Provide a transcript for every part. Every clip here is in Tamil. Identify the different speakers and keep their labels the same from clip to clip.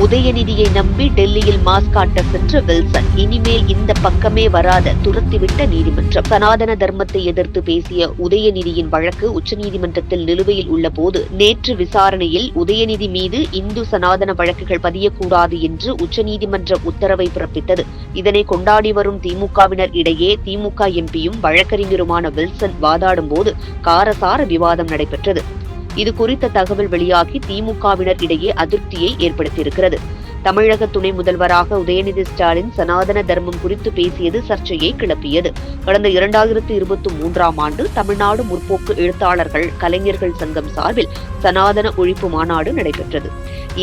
Speaker 1: உதயநிதியை நம்பி டெல்லியில் மாஸ் காட்ட சென்ற வில்சன் இனிமேல் இந்த பக்கமே வராத துரத்திவிட்ட நீதிமன்றம். சனாதன தர்மத்தை எதிர்த்து பேசிய உதயநிதியின் வழக்கு உச்சநீதிமன்றத்தில் நிலுவையில் உள்ள போது நேற்று விசாரணையில் உதயநிதி மீது இந்து சனாதன வழக்குகள் பதியக்கூடாது என்று உச்சநீதிமன்றம் உத்தரவை பிறப்பித்தது. இதனை கொண்டாடி வரும் திமுகவினர் இடையே திமுக எம்பியும் வழக்கறிஞருமான வில்சன் வாதாடும் போது காரசார விவாதம் நடைபெற்றது. இது குறித்த தகவல் வெளியாகி திமுகவினர் இடையே அதிருப்தியை ஏற்படுத்தியிருக்கிறது. தமிழக துணை முதல்வராக உதயநிதி ஸ்டாலின் சனாதன தர்மம் குறித்து பேசியது சர்ச்சையை கிளப்பியது. கடந்த 2023ஆம் ஆண்டு தமிழ்நாடு முற்போக்கு எழுத்தாளர்கள் கலைஞர்கள் சங்கம் சார்பில் சனாதன ஒழிப்பு மாநாடு நடைபெற்றது.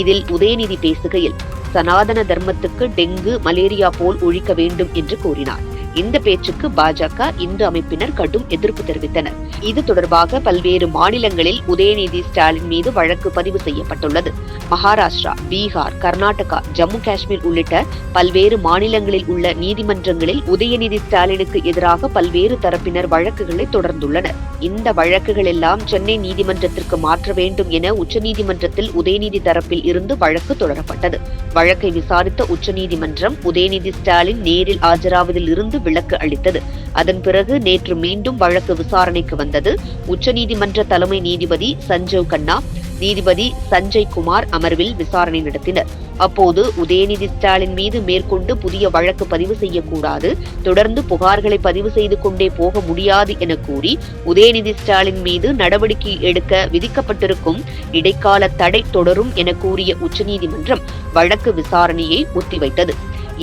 Speaker 1: இதில் உதயநிதி பேசுகையில் சனாதன தர்மத்துக்கு டெங்கு, மலேரியா போல் ஒழிக்க வேண்டும் என்று கூறினார். இந்த பேச்சுக்கு பாஜக, இந்து அமைப்பினர் கடும் எதிர்ப்பு தெரிவித்தனர். இது தொடர்பாக பல்வேறு மாநிலங்களில் உதயநிதி ஸ்டாலின் மீது வழக்கு பதிவு செய்யப்பட்டுள்ளது. மகாராஷ்டிரா, பீகார், கர்நாடகா, ஜம்மு காஷ்மீர் உள்ளிட்ட பல்வேறு மாநிலங்களில் உள்ள நீதிமன்றங்களில் உதயநிதி ஸ்டாலினுக்கு எதிராக பல்வேறு தரப்பினர் வழக்குகளை தொடர்ந்துள்ளனர். இந்த வழக்குகள் எல்லாம் சென்னை நீதிமன்றத்திற்கு மாற்ற வேண்டும் என உச்சநீதிமன்றத்தில் உதயநிதி தரப்பில் இருந்து வழக்கு தொடரப்பட்டது. வழக்கை விசாரித்த உச்சநீதிமன்றம் உதயநிதி ஸ்டாலின் நேரில் ஆஜராவதில் இருந்து விலக்கு அளித்தது. அதன் பிறகு நேற்று மீண்டும் வழக்கு விசாரணைக்கு வந்தது. உச்சநீதிமன்ற தலைமை நீதிபதி சஞ்சீவ் கண்ணா, நீதிபதி சஞ்சய் குமார் அமர்வில் விசாரணை நடத்தினர். அப்போது உதயநிதி ஸ்டாலின் மீது மேற்கொண்டு புதிய வழக்கு பதிவு செய்யக்கூடாது, தொடர்ந்து புகார்களை பதிவு செய்து கொண்டே போக முடியாது என கூறி உதயநிதி ஸ்டாலின் மீது நடவடிக்கை எடுக்க விதிக்கப்பட்டிருக்கும் இடைக்கால தடை தொடரும் என கூறிய உச்சநீதிமன்றம் வழக்கு விசாரணையை ஒத்திவைத்தது.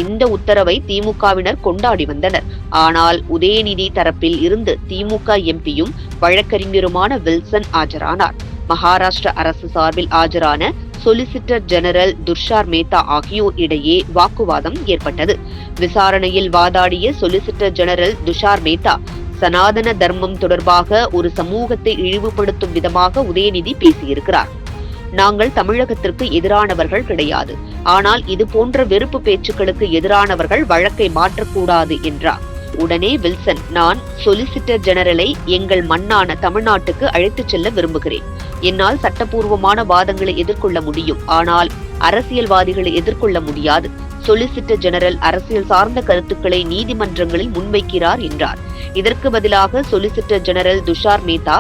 Speaker 1: இந்த உத்தரவை திமுகவினர் கொண்டாடி வந்தனர். ஆனால் உதயநிதி தரப்பில் இருந்து திமுக எம்பியும் வழக்கறிஞருமான வில்சன் ஆஜரானார். மகாராஷ்டிர அரசு சார்பில் ஆஜரான சொலிசிட்டர் ஜெனரல் துஷார் மேத்தா ஆகியோர் இடையே வாக்குவாதம் ஏற்பட்டது. விசாரணையில் வாதாடிய சொலிசிட்டர் ஜெனரல் துஷார் மேத்தா சனாதன தர்மம் தொடர்பாக ஒரு சமூகத்தை இழிவுபடுத்தும் விதமாக உதயநிதி பேசியிருக்கிறார். நாங்கள் தமிழகத்திற்கு எதிரானவர்கள் கிடையாது, ஆனால் இது போன்ற வெறுப்பு பேச்சுக்களுக்கு எதிரானவர்கள் வழக்கை மாற்றக்கூடாது என்றார். உடனே வில்சன், நான் சொலிசிட்டர் ஜெனரலை எங்கள் மண்ணான தமிழ்நாட்டுக்கு அழைத்துச் செல்ல விரும்புகிறேன். என்னால் சட்டப்பூர்வமான வாதங்களை எதிர்கொள்ள முடியும், ஆனால் அரசியல்வாதிகளை எதிர்கொள்ள முடியாது. சொலிசிட்டர் ஜெனரல் அரசியல் சார்ந்த கருத்துக்களை நீதிமன்றங்களில் முன்வைக்கிறார் என்றார். இதற்கு பதிலாக சொலிசிட்டர் ஜெனரல் துஷார் மேத்தா,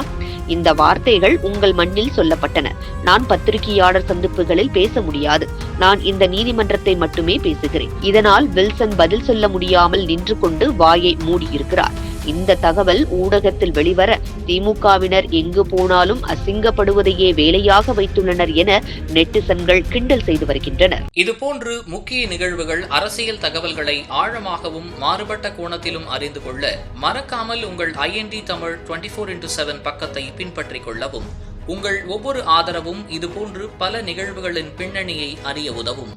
Speaker 1: இந்த வார்த்தைகள் உங்கள் மண்ணில் சொல்லப்பட்டன. நான் பத்திரிகையாளர் சந்திப்புகளில் பேச முடியாது. நான் இந்த நீதிமன்றத்தை மட்டுமே பேசுகிறேன். இதனால் வில்சன் பதில் சொல்ல முடியாமல் நின்று கொண்டு வாயை மூடியிருக்கிறார். இந்த தகவல் ஊடகத்தில் வெளிவர திமுகவினர் எங்கு போனாலும் அசிங்கப்படுவதையே வேலையாக வைத்துள்ளனர் என நெட்டிசன்கள் கிண்டல் செய்து வருகின்றனர்.
Speaker 2: இதுபோன்று முக்கிய நிகழ்வுகள், அரசியல் தகவல்களை ஆழமாகவும் மாறுபட்ட கோணத்திலும் அறிந்து கொள்ள மறக்காமல் உங்கள் IND தமிழ் 24x7 பக்கத்தை பின்பற்றிக் கொள்ளவும். உங்கள் ஒவ்வொரு ஆதரவும் இதுபோன்று பல நிகழ்வுகளின் பின்னணியை அறிய உதவும்.